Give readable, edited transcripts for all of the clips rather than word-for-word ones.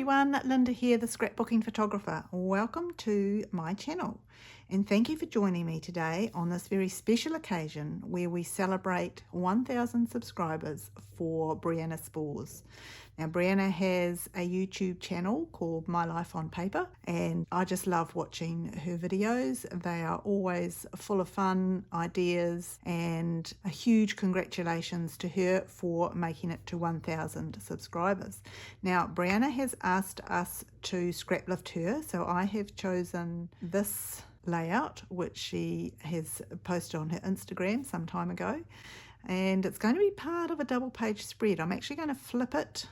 everyone, Linda here, the scrapbooking photographer. Welcome to my channel and thank you for joining me today on this very special occasion where we celebrate 1,000 subscribers for Brianna Spores. Now Brianna has a YouTube channel called My Life on Paper and I just love watching her videos. They are always full of fun, ideas, and a huge congratulations to her for making it to 1,000 subscribers. Now Brianna has asked us to scrap lift her, so I have chosen this layout which she has posted on her Instagram some time ago, and it's going to be part of a double page spread. I'm actually going to flip it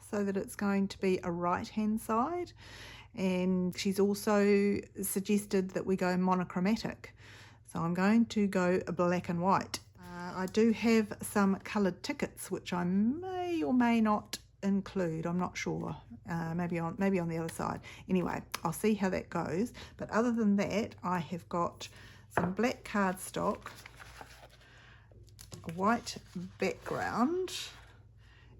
so that it's going to be a right hand side, and she's also suggested that we go monochromatic, so I'm going to go black and white. I do have some coloured tickets which I may or may not include, I'm not sure, maybe on the other side. Anyway, I'll see how that goes, but other than that I have got some black cardstock, a white background,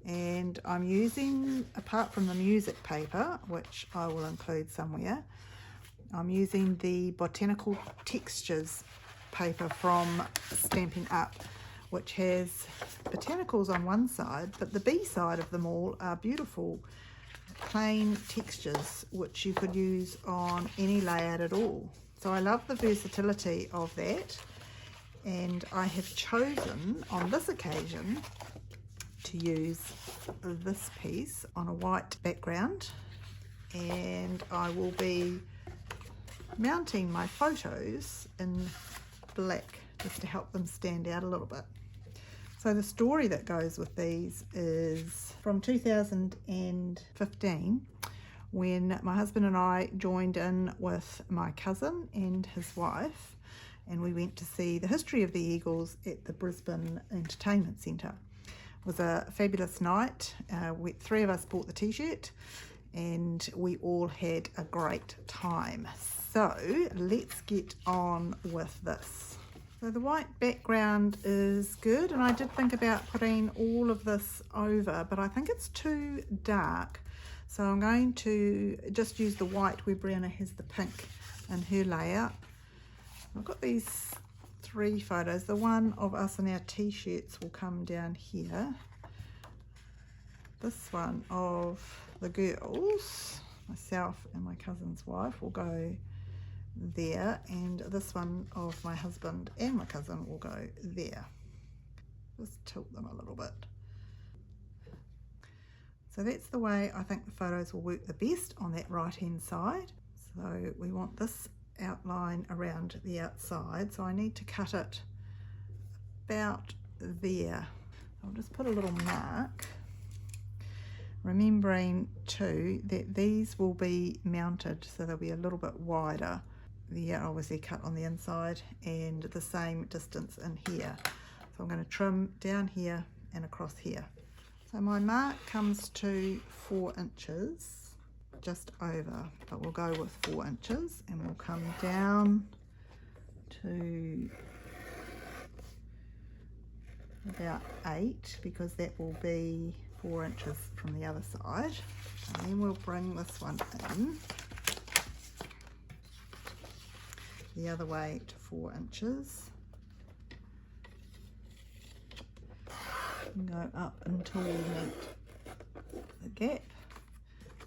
and I'm using, apart from the music paper which I will include somewhere, I'm using the Botanical Textures paper from Stampin' Up, which has botanicals on one side, but the B side of them all are beautiful plain textures which you could use on any layout at all. So I love the versatility of that, and I have chosen on this occasion to use this piece on a white background, and I will be mounting my photos in black just to help them stand out a little bit. So the story that goes with these is from 2015 when my husband and I joined in with my cousin and his wife, and we went to see the history of the Eagles at the Brisbane Entertainment Centre. It was a fabulous night. Three of us bought the t-shirt and we all had a great time. So let's get on with this. So the white background is good, and I did think about putting all of this over, but I think it's too dark. So I'm going to just use the white where Brianna has the pink in her layout. I've got these three photos. The one of us in our t-shirts will come down here. This one of the girls, myself and my cousin's wife, will go there, and this one of my husband and my cousin will go there. Just tilt them a little bit. So that's the way I think the photos will work the best on that right hand side. So we want this outline around the outside, so I need to cut it about there. I'll just put a little mark, remembering too that these will be mounted so they'll be a little bit wider. They're obviously cut on the inside and the same distance in here. So I'm going to trim down here and across here. So my mark comes to 4 inches, just over, but we'll go with 4 inches, and we'll come down to about 8 because that will be 4 inches from the other side. And then we'll bring this one in the other way to 4 inches and go up until we meet the gap,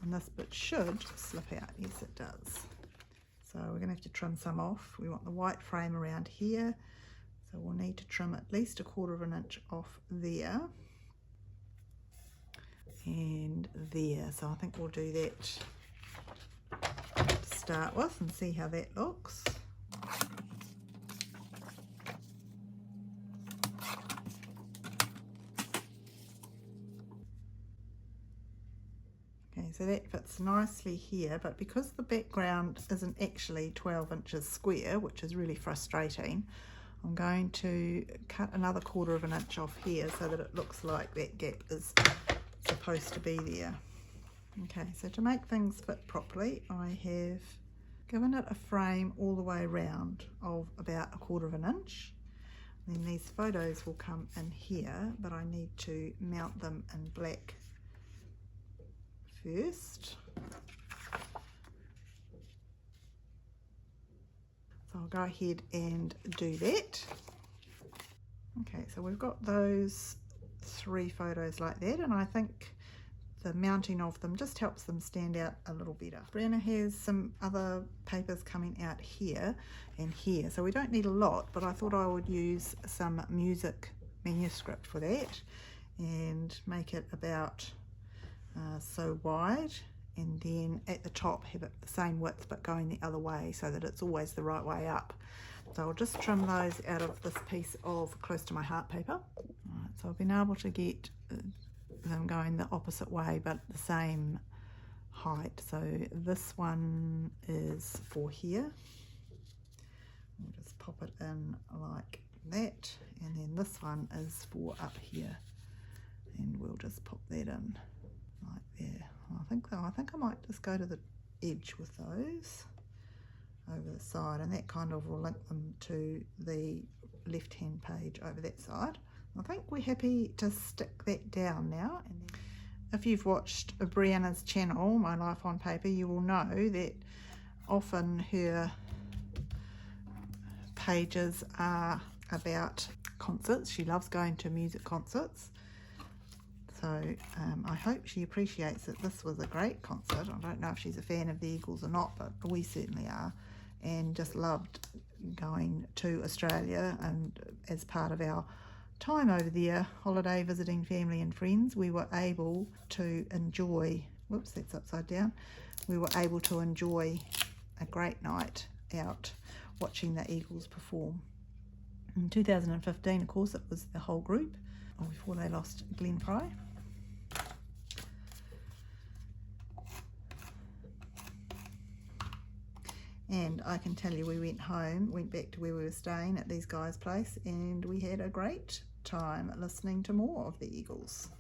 and this bit should slip out. Yes, it does. So we're going to have to trim some off. We want the white frame around here, so we'll need to trim at least 1/4 inch off there and there. So I think we'll do that to start with and see how that looks. Okay, so that fits nicely here, but because the background isn't actually 12 inches square, which is really frustrating, I'm going to cut another 1/4 inch off here so that it looks like that gap is supposed to be there. Okay, so to make things fit properly, I have given it a frame all the way around of about 1/4 inch. Then these photos will come in here, but I need to mount them in black first. So I'll go ahead and do that. Okay, so we've got those 3 photos like that, and I think the mounting of them just helps them stand out a little better. Brianna has some other papers coming out here and here, so we don't need a lot, but I thought I would use some music manuscript for that and make it about so wide, and then at the top have it the same width but going the other way so that it's always the right way up. So I'll just trim those out of this piece of Close to My Heart paper. Right, so I've been able to get them going the opposite way but the same height. So this one is for here. We'll just pop it in like that, and then this one is for up here, and we'll just pop that in like there. I think I might just go to the edge with those over the side, and that kind of will link them to the left hand page over that side. I think we're happy to stick that down now. And then if you've watched Brianna's channel, My Life on Paper, you will know that often her pages are about concerts. She loves going to music concerts. So I hope she appreciates that this was a great concert. I don't know if she's a fan of the Eagles or not, but we certainly are, and just loved going to Australia. And as part of our time over there, holiday visiting family and friends, we were able to enjoy, whoops, that's upside down, we were able to enjoy a great night out watching the Eagles perform. In 2015, of course, it was the whole group before they lost Glenn Fry. And I can tell you, we went back to where we were staying at these guys' place, and we had a great time listening to more of the Eagles.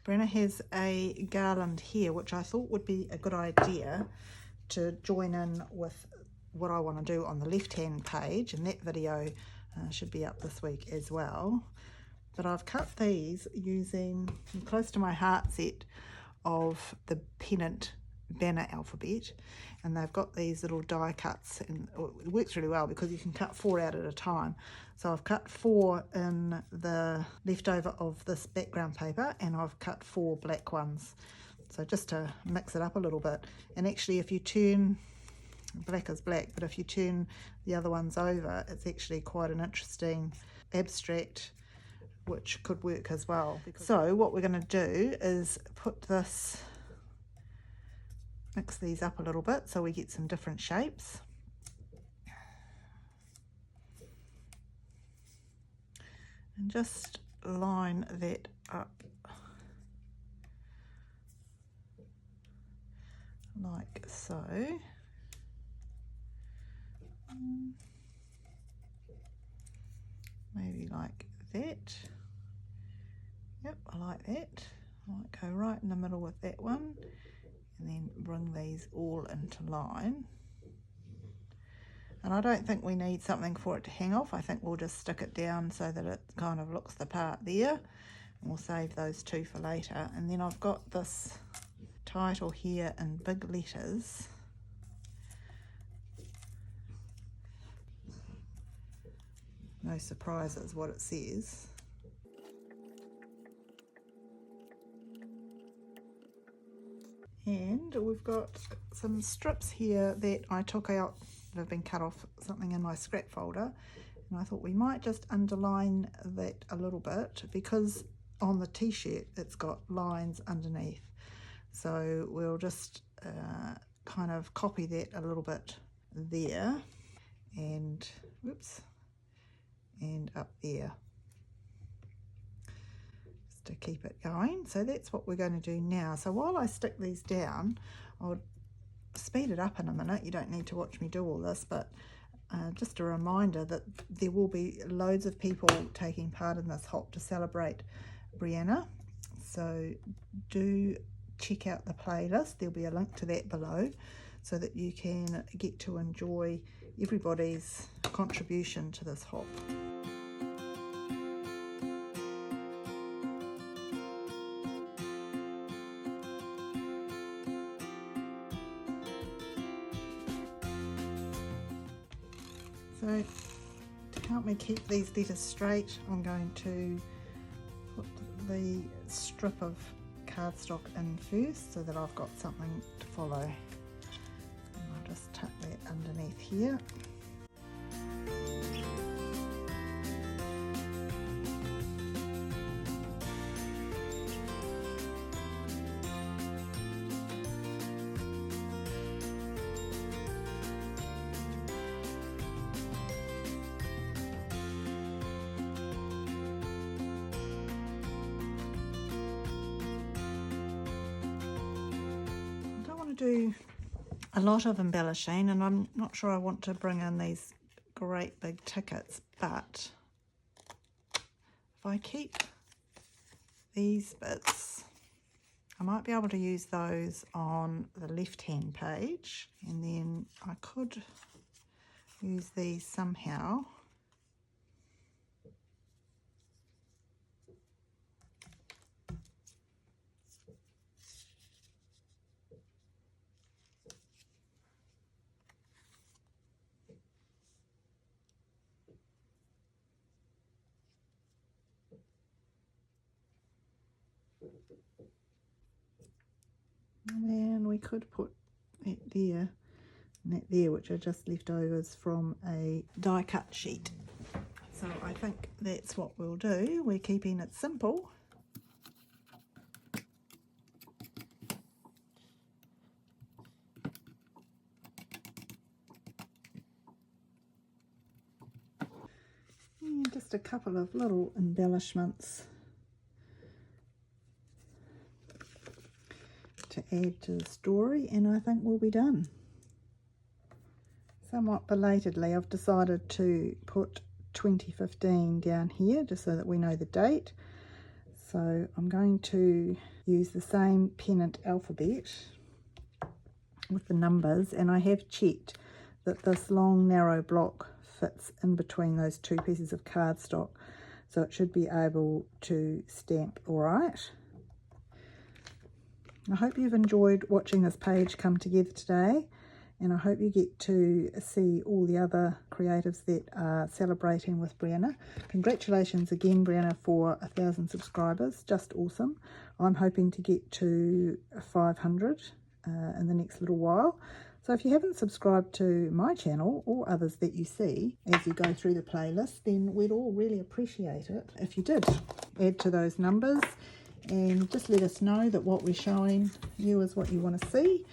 Brenna has a garland here, which I thought would be a good idea to join in with what I want to do on the left-hand page, and that video should be up this week as well. But I've cut these using a Close to My Heart set of the pennant banner alphabet, and they've got these little die cuts, and it works really well because you can cut 4 out at a time. So I've cut 4 in the leftover of this background paper, and I've cut 4 black ones, so just to mix it up a little bit. And actually, if you turn, black is black, but if you turn the other ones over, it's actually quite an interesting abstract which could work as well. So what we're going to do is put this, mix these up a little bit so we get some different shapes. And just line that up like so. Maybe like that. Yep, I like that. I might go right in the middle with that one, and then bring these all into line. And I don't think we need something for it to hang off. I think we'll just stick it down so that it kind of looks the part there, and we'll save those 2 for later. And then I've got this title here in big letters. No surprises what it says. And we've got some strips here that I took out that have been cut off something in my scrap folder, and I thought we might just underline that a little bit because on the t-shirt it's got lines underneath. So we'll just kind of copy that a little bit there, and whoops, and up there, just to keep it going. So that's what we're going to do now. So while I stick these down, I'll speed it up in a minute. You don't need to watch me do all this, but just a reminder that there will be loads of people taking part in this hop to celebrate Brianna. So do check out the playlist. There'll be a link to that below so that you can get to enjoy everybody's contribution to this hop. So to help me keep these letters straight, I'm going to put the strip of cardstock in first so that I've got something to follow. And I'll just tuck that underneath here. Do a lot of embellishing, and I'm not sure I want to bring in these great big tickets, but if I keep these bits, I might be able to use those on the left hand page, and then I could use these somehow and then we could put that there and that there, which are just leftovers from a die cut sheet. So I think that's what we'll do. We're keeping it simple. And just a couple of little embellishments to add to the story, and I think we'll be done. Somewhat belatedly, I've decided to put 2015 down here just so that we know the date. So I'm going to use the same pennant alphabet with the numbers, and I have checked that this long narrow block fits in between those two pieces of cardstock, so it should be able to stamp all right. I hope you've enjoyed watching this page come together today, and I hope you get to see all the other creatives that are celebrating with Brianna. Congratulations again, Brianna, for 1,000 subscribers. Just awesome. I'm hoping to get to 500 in the next little while. So if you haven't subscribed to my channel or others that you see as you go through the playlist, then we'd all really appreciate it if you did add to those numbers. And just let us know that what we're showing you is what you want to see.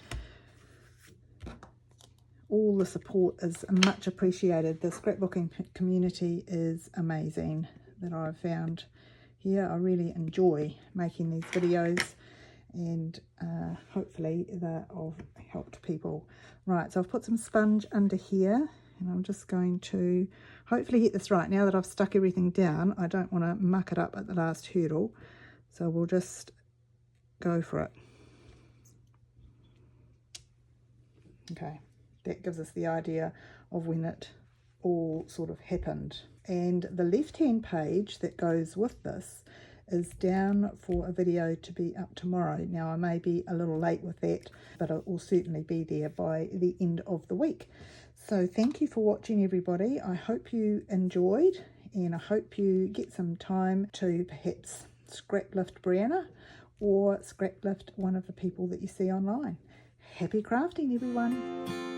All the support is much appreciated. The scrapbooking community is amazing that I've found here. I really enjoy making these videos, and hopefully that have helped people. Right, so I've put some sponge under here, and I'm just going to hopefully get this right. Now that I've stuck everything down, I don't want to muck it up at the last hurdle. So we'll just go for it. Okay, that gives us the idea of when it all sort of happened. And the left-hand page that goes with this is down for a video to be up tomorrow. Now, I may be a little late with that, but it will certainly be there by the end of the week. So thank you for watching, everybody. I hope you enjoyed, and I hope you get some time to perhaps scraplift Brianna or scraplift one of the people that you see online. Happy crafting, everyone.